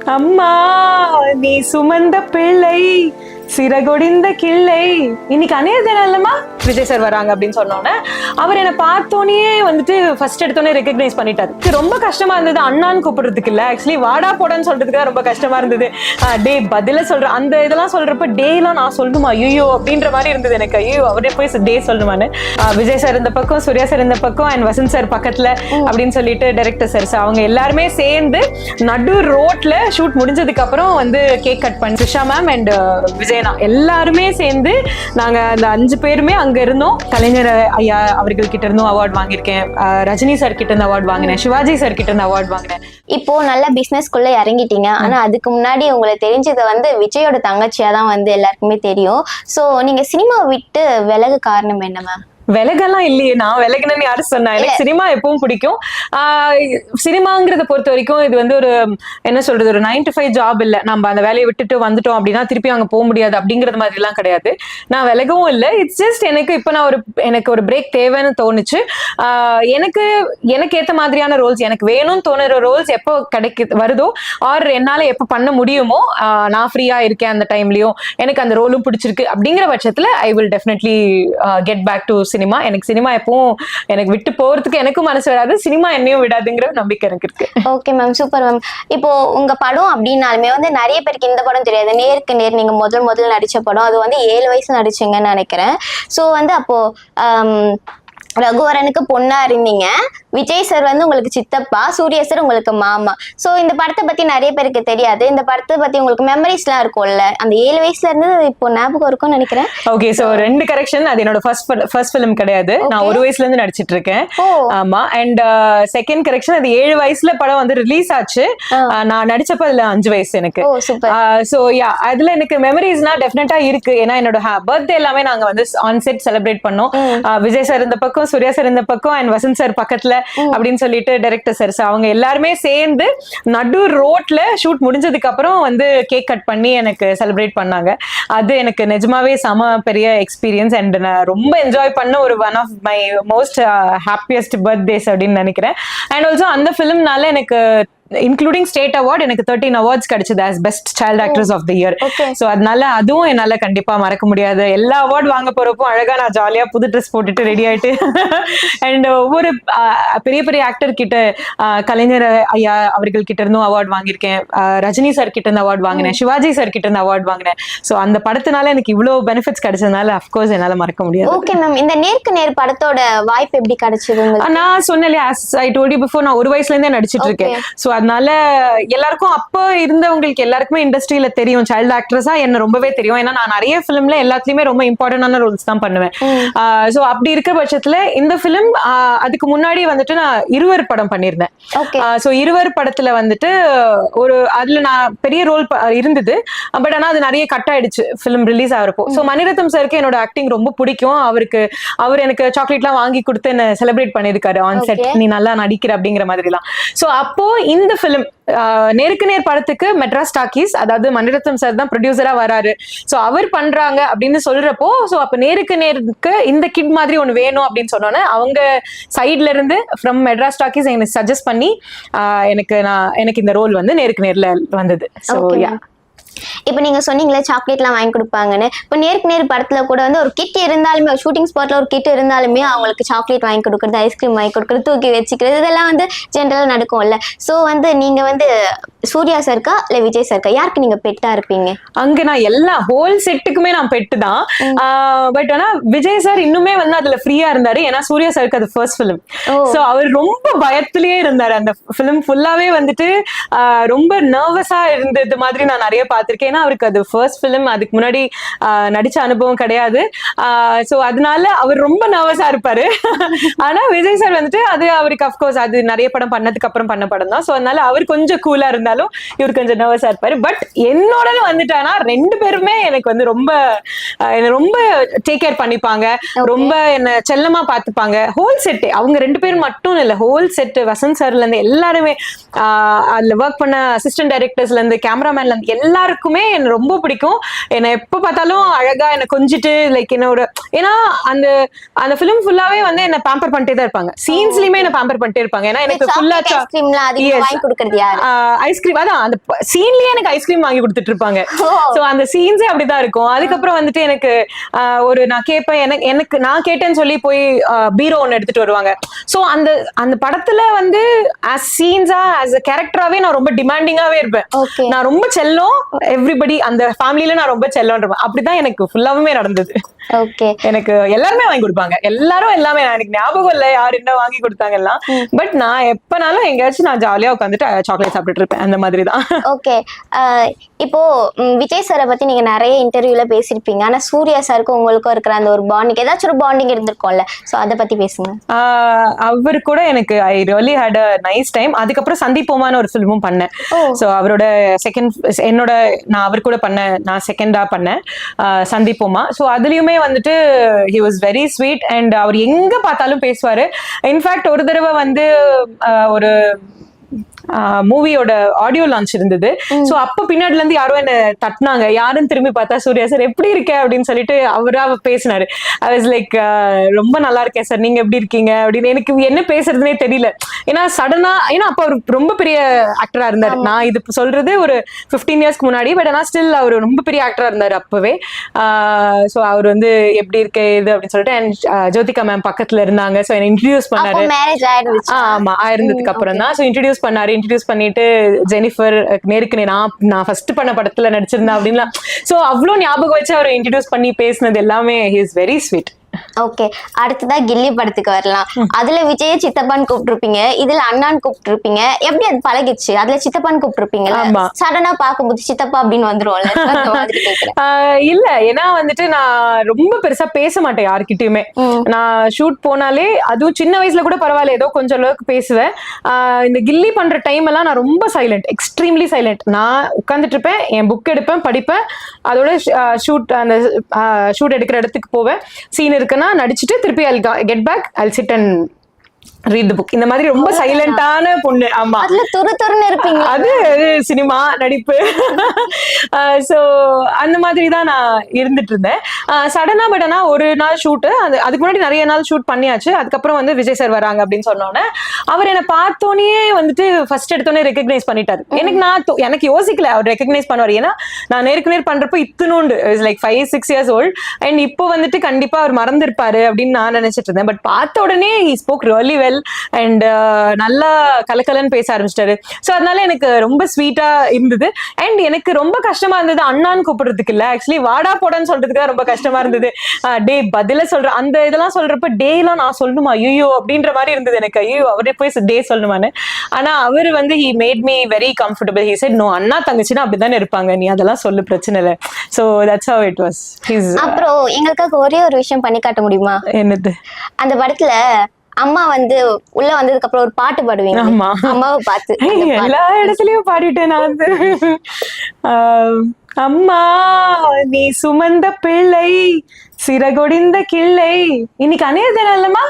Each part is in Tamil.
அம்மா நீ சுமந்த பிள்ளை சிறகொடிந்த கிள்ளை. இன்னைக்கு அநேக தினம் இல்லம்மா விஜய் சார் வராங்க அப்படின்னு சொன்னோன்னே அவர் என்னை பார்த்தோன்னே வந்துட்டு ஃபர்ஸ்ட் எடுத்தோன்னே ரெகக்னைஸ் பண்ணிட்டாரு. ரொம்ப கஷ்டமா இருந்தது அண்ணான்னு கூப்பிடுறதுக்கு இல்ல, ஆக்சுவலி வாடா போடான்னு சொல்றதுக்கு ரொம்ப கஷ்டமா இருந்தது. டே பதில சொல்றேன் அந்த இதெல்லாம் சொல்றப்ப டேலாம் நான் சொல்லணுமா ஐயோ அப்படின்ற மாதிரி இருந்தது எனக்கு. ஐயோ அவரே போய் டே சொல்லணுமான்னு. விஜய் சார் இந்த பக்கம், சூர்யா சார் இந்த பக்கம், அண்ட் வசந்த் சார் பக்கத்துல அப்படின்னு சொல்லிட்டு டைரக்டர் சார் அவங்க எல்லாருமே சேர்ந்து நடு ரோட்ல ஷூட் முடிஞ்சதுக்கு அப்புறம் வந்து கேக் கட் பண்ணி சுஷா மேம் அண்ட் விஜய் எல்லாருமே சேர்ந்து நாங்க அந்த 5 பேருமே அங்க இருந்தோம். கலைஞர் ஐயா அவர்கள் கிட்ட இருந்தும் அவார்ட் வாங்கியிருக்கேன், ரஜினி சார் கிட்ட இருந்து அவார்ட் வாங்கினேன், சிவாஜி சார் கிட்ட இருந்து அவார்ட் வாங்கினேன். இப்போ நல்ல பிசினஸ்குள்ள இறங்கிட்டீங்க. ஆனா அதுக்கு முன்னாடி உங்களுக்கு தெரிஞ்சது வந்து விஜயோட தங்கச்சியா தான் வந்து எல்லாருக்குமே தெரியும். சோ நீங்க சினிமா விட்டு விலகு காரணம் என்ன மேம்? விலகெல்லாம் இல்லையே, நான் விலகினு யாரு சொன்னா? எனக்கு சினிமா எப்பவும் பிடிக்கும். சினிமாங்கிறத பொறுத்த வரைக்கும் இது வந்து ஒரு என்ன சொல்றது, ஒரு 9 to 5 ஜாப் இல்ல. நம்ம அந்த வேலையை விட்டுட்டு வந்துட்டோம் அப்படின்னா திருப்பி அங்க போக முடியாது அப்படிங்கறது மாதிரி எல்லாம் கிடையாது. நான் விலகவும் இல்லை. இட்ஸ் ஜஸ்ட் எனக்கு இப்ப நான் எனக்கு ஒரு பிரேக் தேவைன்னு தோணுச்சு. எனக்கு ஏத்த மாதிரியான ரோல்ஸ், எனக்கு வேணும்னு தோணுற ரோல்ஸ் எப்போ வருதோ ஆர் என்னால எப்போ பண்ண முடியுமோ, நான் ஃப்ரீயா இருக்கேன் அந்த டைம்லயும் எனக்கு அந்த ரோலும் பிடிச்சிருக்கு அப்படிங்கிற பட்சத்துல I will definitely get back to cinema. எனக்கு சினிமா எப்பவும் எனக்கு விட்டு போறதுக்கு எனக்கும் மனசு வராது, சினிமா என்னையும் விடாதுங்கிற நம்பிக்கை எனக்கு இருக்கு. Okay ma'am, super ma'am. இப்போ உங்க படம் அப்படின்னாலுமே வந்து நிறைய பேருக்கு இந்த படம் தெரியாது. நேருக்கு நேர் நீங்க முதல் நடிச்ச படம், அது வந்து 7 வயசு நடிச்சீங்கன்னு நினைக்கிறேன். ஸோ வந்து அப்போ ரகுவரனுக்கு பொண்ணா இருந்தீங்க, விஜய் சார் வந்து உங்களுக்கு சித்தப்பா, சூர்யா சார் உங்களுக்கு மாமா. சோ இந்த படத்தை பத்தி நிறைய பேருக்கு தெரியாது. இந்த படத்தை பத்தி உங்களுக்கு மெமரிஸ் எல்லாம் இருக்கும்ல, அந்த 7 வயசுல இருந்து இப்போ ஞாபகம் இருக்கும்னு நினைக்கிறேன். Okay, so 2 correction. அது என்னோட ஃபர்ஸ்ட் ஃபிலிம் கிடையாது, நான் 1 வயசுல இருந்து நடிச்சிட்டு இருக்கேன். ஆமா. அண்ட் செகண்ட் கரெக்ஷன், அது 7 வயசுல படம் வந்து ரிலீஸ் ஆச்சு. நான் நடிச்சப்ப அதுல 5 வயசு எனக்கு. சோ யா, அதுல எனக்கு மெமரிஸ்னா டெஃபினட்டா இருக்கு. ஏன்னா என்னோட பர்த்டே எல்லாமே நாங்க வந்து ஆன் செட் செலிப்ரேட் பண்ணோம். விஜய் சார் இந்த பக்கம், சூர்யா சார் இந்த பக்கம், அண்ட் வசந்த் சார் பக்கத்துல அப்படின்னு சொல்லிட்டு டைரக்டர் சார் அவங்க எல்லாருமே சேர்ந்து நடு ரோட்ல ஷூட் முடிஞ்சதுக்கு அப்புறம் வந்து கேக் கட் பண்ணி எனக்கு செலிப்ரேட் பண்ணாங்க. அது எனக்கு நிஜமாவே செம பெரிய எக்ஸ்பீரியன்ஸ் அண்ட் நான் ரொம்ப என்ஜாய் பண்ண ஒரு one of my most happiest birthdays அப்படின்னு நினைக்கிறேன். அண்ட் ஆல்சோ அந்த ஃபிலிம்னால எனக்கு இன்க்ளூடிங் ஸ்டேட் அவார்ட் எனக்கு 13 அவார்ட்ஸ் கிடைச்சது as best child actress of the year. So அதனால அதுவும் என்னால கண்டிப்பா மறக்க முடியாது. எல்லா அவார்ட் வாங்க போறப்போ அழகா நான் ஜாலியா புது ட்ரெஸ் போட்டுட்டு ரெடி ஆயிட்டு அண்ட் ஒவ்வொரு பெரிய பெரிய ஆக்டர் கிட்ட, கலைஞர் ஐயா அவர்கள் கிட்ட இருந்தும் அவார்ட் வாங்கியிருக்கேன், ரஜினி சார் கிட்ட இருந்து அவார்ட் வாங்கினேன், சிவாஜி சார் கிட்ட இருந்து அவார்ட் வாங்கினேன். ஸோ அந்த படத்தினால எனக்கு இவ்வளவு பெனிஃபிட்ஸ் கிடைச்சதுனால அஃப்கோர்ஸ் என்னால மறக்க முடியாது. ஓகே மேம், இந்த நேருக்கு நேர் படத்தோட வாய்ப்பு எப்படி கிடைச்சது? நான் சொன்னேன், ஐ டோல்ட் யூ பிஃபோர், நான் 1 வயசுல இருந்தே நடிச்சிட்டு இருக்கேன். ஸோ அதனால எல்லாருக்கும் அப்ப இருந்தவங்களுக்கு எல்லாருக்குமே இண்டஸ்ட்ரியில தெரியும், சைல்டு ஆக்ட்ரஸா என்ன ரொம்பவே தெரியும். ஏன்னா நான் நிறைய பிலிம்ல எல்லாத்துலயுமே ரொம்ப இம்பார்ட்டன்டான ரோல்ஸ் தான் பண்ணுவேன். சோ அப்படி இருக்க பட்சத்துல இந்த பிலிம் அதுக்கு முன்னாடி வந்துட்டு நான் 20 படம் பண்ணியிருந்தேன். சோ 20 படத்துல வந்துட்டு அதுல நான் பெரிய ரோல் இருந்தது. பட் ஆனா அது நிறைய கட் ஆயிடுச்சு பிலிம் ரிலீஸ் ஆகிறப்போ. சோ மணிரத்னம் சாருக்கு என்னோட ஆக்டிங் ரொம்ப பிடிக்கும். அவர் எனக்கு சாக்லேட் எல்லாம் வாங்கி கொடுத்து என்ன செலிப்ரேட் பண்ணிருக்காரு ஆன் செட், நீ நல்லா நடிக்கிற அப்படிங்கிற மாதிரி எல்லாம். சோ அப்போ இந்த பிலிம் நேருக்கு நேர் படத்துக்கு மெட்ராஸ் டாக்கீஸ், அதாவது மணிரத்னம் சார் தான் ப்ரொடியூசரா வராரு. சோ அவர் பண்றாங்க அப்படின்னு சொல்றப்போ, சோ அப்ப நேருக்கு நேருக்கு இந்த கிட் மாதிரி ஒண்ணு வேணும் அப்படின்னு சொன்னோன்னே அவங்க சைட்ல இருந்து ஃப்ரம் மெட்ராஸ் டாக்கீஸ் எனக்கு சஜஸ்ட் பண்ணி எனக்கு இந்த ரோல் வந்து நேருக்கு நேர்ல வந்தது. சோ யா, இப்ப நீங்க சொன்னீங்களே சாக்லேட் எல்லாம் வாங்கி கொடுப்பாங்கன்னு. இப்ப நேருக்கு நேர் படத்துல கூட வந்து ஒரு கிட் இருந்தாலுமே, ஷூட்டிங் ஸ்பாட்ல ஒரு கிட் இருந்தாலுமே அவங்களுக்கு சாக்லேட் வாங்கி கொடுக்கறது, ஐஸ்கிரீம் வாங்கி கொடுக்கறது, தூக்கி வச்சுக்கிறது, இதெல்லாம் வந்து ஜென்ரலா நடக்கும்ல. சோ வந்து நீங்க வந்து சூர்யா சார்க்கா இல்ல விஜய் சார்க்கா, யாருக்கு நீங்க பெட்டா இருப்பீங்க? அங்க நான் எல்லா ஹோல் செட்டுக்குமே நான் பெட்டு தான். பட் ஆனா விஜய் சார் இன்னுமே வந்து அதுல ஃப்ரீயா இருந்தாரு. ஏன்னா சூர்யா சாருக்கு அது ஃபர்ஸ்ட் பிலிம். சோ அவர் ரொம்ப பயத்திலேயே இருந்தாரு. அந்த பிலிம் ஃபுல்லாவே வந்துட்டு ரொம்ப நர்வஸா இருந்தது மாதிரி நான் நிறைய பார்த்திருக்கேன். ஏன்னா அவருக்கு அது ஃபர்ஸ்ட் பிலிம், அதுக்கு முன்னாடி நடிச்ச அனுபவம் கிடையாது. சோ அதனால அவர் ரொம்ப நர்வஸா இருப்பாரு. ஆனா விஜய் சார் வந்துட்டு அது அவருக்கு அப்கோர்ஸ் அது நிறைய படம் பண்ணதுக்கு அப்புறம் பண்ண படம் தான். சோ அதனால அவர் கொஞ்சம் கூலா இருந்தாலும் இவர் கொஞ்சம் நர்வஸா இருப்பாரு. பட் என்னோட வந்துட்டானா 2 பேருமே எனக்கு வந்து ரொம்ப டேக் கேர் பண்ணிப்பாங்க, ரொம்ப என்ன செல்லமா பாத்துப்பாங்க. ஹோல் செட் அவங்க 2 பேரும் மட்டும் இல்ல, ஹோல் செட் வசந்த் சார்ல இருந்து எல்லாருமே, அதுல ஒர்க் பண்ண அசிஸ்டன்ட் டைரக்டர்ஸ்ல இருந்து கேமராமேன்ல இருந்து எல்லாருக்குமே என்ன ரொம்ப பிடிக்கும். என்ன எப்ப பார்த்தாலும் அழகா என்ன கொஞ்சிட்டு லைக் என்னோட, ஏன்னா அந்த பிலிம் ஃபுல்லாவே வந்து என்ன பேம்பர் பண்ணிட்டே தான் இருப்பாங்க. சீன்ஸ்லயுமே என்ன பேம்பர் பண்ணிட்டே இருப்பாங்க. ஏன்னா எனக்கு ஃபுல்லா ஐஸ்கிரீம் ஐஸ்கிரீம் அதான் அந்த சீன்லயே எனக்கு ஐஸ்கிரீம் வாங்கி கொடுத்துட்டு இருப்பாங்க. சோ அந்த சீன்ஸே அப்படிதான் இருக்கும். அதுக்கப்புறம் வந்துட்டு எனக்கு ஒரு நான் கேட்பேன், எனக்கு நான் கேட்டேன்னு சொல்லி போய் பீரோ ஒன்னு எடுத்துட்டு வருவாங்க. சோ அந்த படத்துல வந்து as சீன்ஸா as a கேரக்டராவே நான் ரொம்ப டிமாண்டிங்காவே இருப்பேன். நான் ரொம்ப செல்லம், எவ்ரிபடி அந்த ஃபேமிலில நான் ரொம்ப செல்லம் இருப்பேன். அப்படிதான் எனக்கு ஃபுல்லாவே நடந்தது. எனக்கு எல்லாருமே வாங்கி கொடுப்பாங்க, எல்லாரும் எல்லாமே. எனக்கு ஞாபகம் இல்ல யாரு என்ன வாங்கி கொடுத்தாங்க எல்லாம், பட் நான் எப்பனாலும் எங்கேயாச்சும் நான் ஜாலியா உட்காந்துட்டு சாக்லேட் சாப்பிட்டு இருப்பேன். அந்த மாதிரி தான். ஓகே, இப்போ விஜய் சாரை பத்தி நீங்க நிறைய இன்டர்வியூல பேசிருப்பீங்க. ஆனா சூர்யா சாருக்கும் உங்களுக்கும் இருக்கிற அந்த ஒரு பாண்டிங், ஏதாச்சும் ஒரு பாண்டிங் இருந்திருக்கும்ல, சோ அத பத்தி பேசுங்க. அவர் கூட எனக்கு I really had a nice time. அதுக்கப்புறம் சந்திப்போமான ஒரு ஃபிலிமும் பண்ணேன். சோ அவரோட நான் அவர் கூட நான் செகண்டா பண்ணேன் சந்திப்போமா. சோ அதுலயுமே வந்துட்டு he was very sweet and அவர் எங்க பார்த்தாலும் பேசுவாரு. இன்ஃபேக்ட் ஒரு தடவை வந்து ஒரு மூவியோட ஆடியோ லான்ச் இருந்தது. சோ அப்ப பின்னாடில இருந்து யாரோ என்ன தட்டினாங்க. யாருன்னு திரும்பி பார்த்தா சூர்யா சார் எப்படி இருக்க அப்படின்னு சொல்லிட்டு அவரா பேசினாரு. ஐ வாஸ் லைக் ரொம்ப நல்லா இருக்கேன் சார், நீங்க எப்படி இருக்கீங்க அப்படின்னு. எனக்கு என்ன பேசுறதுனே தெரியல. ஏன்னா சடனா, ஏன்னா அப்ப அவர் ரொம்ப பெரிய ஆக்டரா இருந்தாரு. நான் இது சொல்றது ஒரு 15 இயர்ஸ்க்கு முன்னாடி, பட் ஆனா ஸ்டில் அவர் ரொம்ப பெரிய ஆக்டரா இருந்தாரு அப்பவே. சோ அவர் வந்து எப்படி இருக்க இது அப்படின்னு சொல்லிட்டு, அண்ட் ஜோதிகா மேம் பக்கத்துல இருந்தாங்க. சோ என்ன இன்ட்ரடியூஸ் பண்ணாரு. ஆமா, ஆயிருந்ததுக்கு அப்புறம் தான். சோ இன்ட்ரடியூஸ் பண்ணிட்டு ஜெனிஃபர் நேருக்கு நான் ஃபர்ஸ்ட் பண்ண படத்துல நடிச்சிருந்தேன் அப்படின்லாம். சோ அவ்வளவு ஞாபகம் வச்சு அவரை இன்ட்ரடியூஸ் பண்ணி பேசினது எல்லாமே he is very sweet. Okay, அடுத்ததா கில்லி படத்துக்கு வரலாம். அதுல விஜய சித்தப்பான்னு கூப்பிட்டுருப்பீங்க, இதுல அண்ணான்னு கூப்பிட்டுருப்பீங்க. எப்படி அது பழகிச்சு? அதுல சித்தப்பான்னு கூப்பிட்டுருப்பீங்களா, சடனா பாக்கும்போது சித்தப்பா அப்படின்னு வந்துருவோம்ல, இல்ல. ஏன்னா வந்துட்டு நான் ரொம்ப பெருசா பேச மாட்டேன் யாருக்கிட்டயுமே. நான் ஷூட் போனாலே, அதுவும் சின்ன வயசுல கூட பரவாயில்ல, ஏதோ கொஞ்சம் அளவுக்கு பேசுவேன். இந்த கில்லி பண்ற டைம் எல்லாம் நான் ரொம்ப சைலண்ட், எக்ஸ்ட்ரீம்லி சைலண்ட். நான் உட்கார்ந்துட்டு இருப்பேன், என் புக் எடுப்பேன், படிப்பேன். அதோட ஷூட் எடுக்கிற இடத்துக்கு போவேன், சீன் இருக்குன்னா நடிச்சுட்டு திருப்பி I'll get back, I'll sit and read the book. இந்த மாதிரி ரொம்ப சைலண்டான பொண்ணு. ஆமா, அதுல துருதுருன்னு இருப்பீங்க. அது சினிமா நடிப்பு. சோ அந்த மாதிரி தான் நான் இருந்துட்டு இருந்தேன். சடனா பட் ஆனா ஒரு நாள் ஷூட், அதுக்கு முன்னாடி நிறைய நாள் ஷூட் பண்ணியாச்சு. அதுக்கப்புறம் வந்து விஜய் சார் வராங்க அப்படின்னு சொன்னோன்னே அவர் என்னை பார்த்தோன்னே வந்துட்டு ஃபர்ஸ்ட் எடுத்தோடனே ரெகக்னைஸ் பண்ணிட்டாரு. எனக்கு யோசிக்கல அவர் ரெகக்னைஸ் பண்ணுவார். ஏன்னா நான் நேருக்கு நேர் பண்றப்போ இத்தினோண்டு லைக் 5-6 years old, அண்ட் இப்போ வந்துட்டு கண்டிப்பா அவர் மறந்துருப்பாரு அப்படின்னு நான் நினைச்சிட்டு இருந்தேன். பட் பார்த்த உடனே he spoke really well and நல்லா கலக்கலன்னு பேச ஆரம்பிச்சிட்டாரு. சோ அதனால எனக்கு ரொம்ப ஸ்வீட்டா இருந்தது. அண்ட் எனக்கு ரொம்ப கஷ்டமா இருந்தது அண்ணான்னு கூப்பிடுறதுக்கு இல்ல, ஆக்சுவலி வாடா போடான்னு சொல்றதுக்கு ரொம்ப கஷ்டமா இருந்தது. டே பதில சொல்ற அந்த இதெல்லாம் சொல்றப்ப டே எல்லாம் நான் சொல்லணுமா ஐயோ அப்படின்ற மாதிரி இருந்தது எனக்கு. ஐயோ அவரே போய் டே சொல்லணுமான்னு. ஆனா அவர் வந்து he made me very comfortable. He said no, அண்ணா தங்கச்சின்னா அப்படிதானே இருப்பாங்க, நீ அதெல்லாம் சொல்லு, பிரச்சனை இல்லை. So that's how it was. அப்புறம் எங்களுக்காக ஒரே ஒரு விஷயம் பண்ணி காட்ட முடியுமா? என்னது? அந்த படத்துல அம்மா வந்து உள்ள வந்ததுக்கு அப்புறம் ஒரு பாட்டு பாடுவீங்க, அம்மாவை பார்த்து. எல்லா இடத்துலயும் பாடிட்டேன் நான் வந்து. அம்மா நீ சுமந்த பிள்ளை, சிறகொடிந்த கிள்ளை. இன்னைக்கு அநேர் தினம் இல்லம்மா?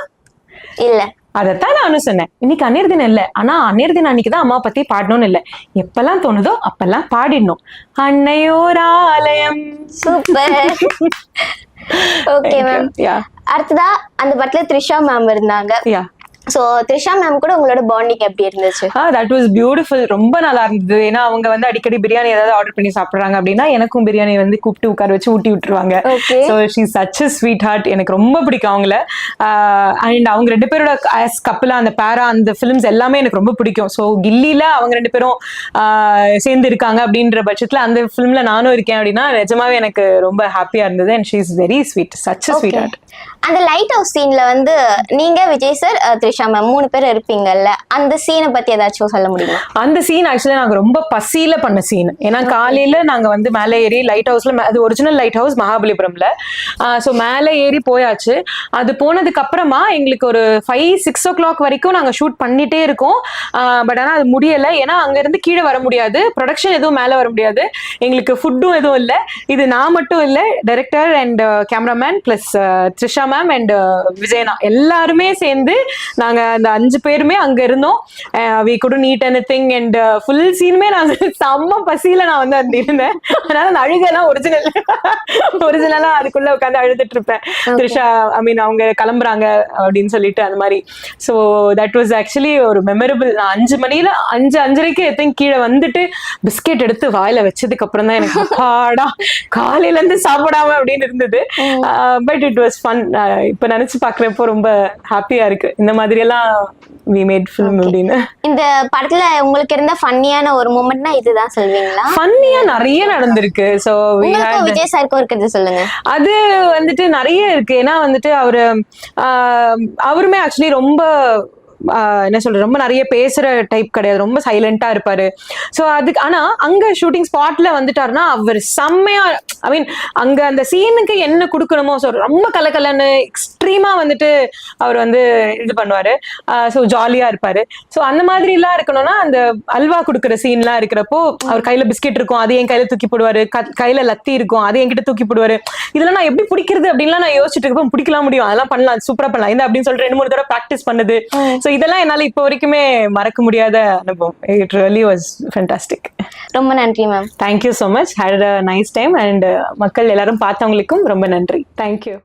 இல்ல, அதத்தான் நானும் சொன்னேன். இன்னைக்கு அநேர் தினம் இல்ல, ஆனா அநேர் தினம் அன்னைக்குதான் அம்மா பத்தி பாடணும்னு இல்ல, எப்பெல்லாம் தோணுதோ அப்பெல்லாம் பாடிடணும். அன்னையோர் ஆலயம். சூப்பர். Okay ma'am. அடுத்ததா அந்த படத்துல த்ரிஷா மேம் இருந்தாங்க. சோ த்ரிஷா மேம் கூட உங்களோட பாண்டிங் எப்படி இருந்துச்சு? That was beautiful. ரொம்ப நல்லா இருந்தது. ஏன்னா அவங்க வந்து அடிக்கடி பிரியாணி ஏதாவது ஆர்டர் பண்ணி சாப்பிடுறாங்க அப்படின்னா எனக்கும் பிரியாணி வந்து கூப்பிட்டு உட்கார வச்சு ஊட்டி விட்டுருவாங்க. So she such a sweetheart. எனக்கு ரொம்ப பிடிக்கும் அவங்கள. அண்ட் அவங்க ரெண்டு பேரோட கப்பலா அந்த பேரா அந்த ஃபிலிம்ஸ் எல்லாமே எனக்கு ரொம்ப பிடிக்கும். ஸோ கில்லியில அவங்க ரெண்டு பேரும் சேர்ந்து இருக்காங்க அப்படின்ற பட்சத்துல அந்த ஃபிலிம்ல நானும் இருக்கேன் அப்படின்னா நிஜமாவே எனக்கு ரொம்ப ஹாப்பியா இருந்தது. And she is very sweet, such a sweetheart. அந்த லைட் ஹவுஸ் சீன்ல வந்து நீங்க விஜய் சார் த்ரிஷா மேம் 3 பேர் இருப்பீங்கல்ல, அந்த சீனை பத்தி ஏதாச்சும் சொல்ல முடியுமா? அந்த சீன் ஆக்சுவலி நாங்க ரொம்ப பசியில பண்ண சீன். ஏன்னா காலையில நாங்க வந்து மேலே ஏறி லைட் ஹவுஸ்ல, அது ஒரிஜினல் லைட் ஹவுஸ் மகாபலிபுரம்ல. ஸோ மேலே ஏறி போயாச்சு. அது போனதுக்கு அப்புறமா எங்களுக்கு ஒரு 5-6 o'clock வரைக்கும் நாங்க ஷூட் பண்ணிட்டே இருக்கோம். பட் ஆனா அது முடியல. ஏன்னா அங்க இருந்து கீழே வர முடியாது, ப்ரொடக்ஷன் எதுவும் மேல வர முடியாது, எங்களுக்கு ஃபுட்டும் எதுவும் இல்லை. இது நான் மட்டும் இல்லை, director and cameraman plus Trisha ma'am and விஜயனா எல்லாருமே சேர்ந்து நாங்க அந்த 5 பேருமே அங்க இருந்தோம். We couldn't eat anything and full சீனுமே நாங்க செம்ம பசியில நான் வந்து அந்த இருந்தேன். அதனால அந்த அழுகெல்லாம் ஒரிஜினலா அதுக்குள்ள உட்காந்து அழுதுட்டு இருப்பேன். த்ரிஷா ஐ மீன் அவங்க கிளம்புறாங்க அப்படின்னு சொல்லிட்டு அந்த மாதிரி. ஸோ தட் வாஸ் ஆக்சுவலி ஒரு மெமரபிள். நான் 5 மணியில 5:30க்கு எத்தையும் கீழே வந்துட்டு பிஸ்கெட் எடுத்து வாயில வச்சதுக்கு அப்புறம் தான் எனக்கு அப்பாடா காலையில இருந்து சாப்பிடாம அப்படின்னு இருந்தது. But it was fun. இப்ப நினைச்சு பாக்குறப்போ ரொம்ப ஹாப்பியா இருக்கு. இந்த மாதிரி எல்லாம் we made film அப்படின்னு. இந்த படத்துல உங்களுக்கு இருந்த ஃபன்னியான ஒரு மூமெண்ட்னா இதுதான் சொல்வீங்களா? ஃபன்னியா நிறைய நடந்திருக்கு. ஸோ விஜய் சாருக்கு இருக்கிறது சொல்லுங்க. அது வந்துட்டு நிறைய இருக்கு. ஏன்னா வந்துட்டு அவருமே ஆக்சுவலி ரொம்ப என்ன சொல்றது ரொம்ப நிறைய பேசுற டைப் கிடையாது. ரொம்ப சைலண்டா இருப்பாரு. ஸோ அதுக்கு ஆனா அங்க ஷூட்டிங் ஸ்பாட்ல வந்துட்டாருன்னா அவர் செம்மையா ஐ மீன் அங்க அந்த சீனுக்கு என்ன கொடுக்கணுமோ ஸோ ரொம்ப கலக்கலன்னு எக்ஸ்ட்ரீமா வந்துட்டு அவர் வந்து இது பண்ணுவாரு. ஸோ ஜாலியா இருப்பாரு. ஸோ அந்த மாதிரி எல்லாம் இருக்கணும்னா அந்த அல்வா கொடுக்குற சீன்லாம் இருக்கிறப்போ அவர் கையில பிஸ்கெட் இருக்கும், அது என் கையில தூக்கி போடுவாரு. கையில லத்தி இருக்கும், அது என்கிட்ட தூக்கி போடுவாரு. இதெல்லாம் நான் எப்படி பிடிக்கிறது அப்படின்லாம் நான் யோசிச்சுட்டு இருக்கப்போ பிடிக்கலாம் முடியும், அதெல்லாம் பண்ணலாம், சூப்பரா பண்ணலாம் இந்த அப்படின்னு சொல்லிட்டு 2-3 தடவை ப்ராக்டிஸ் பண்ணுது. ஸோ இதெல்லாம் என்னால இப்போ வரைக்குமே மறக்க முடியாத அனுபவம். It really was fantastic. ரொம்ப நன்றி ma'am. Thank you so much. Had a nice time. And மக்கள் எல்லாரும் பார்த்தவங்களுக்கும் ரொம்ப நன்றி. தேங்க்யூ.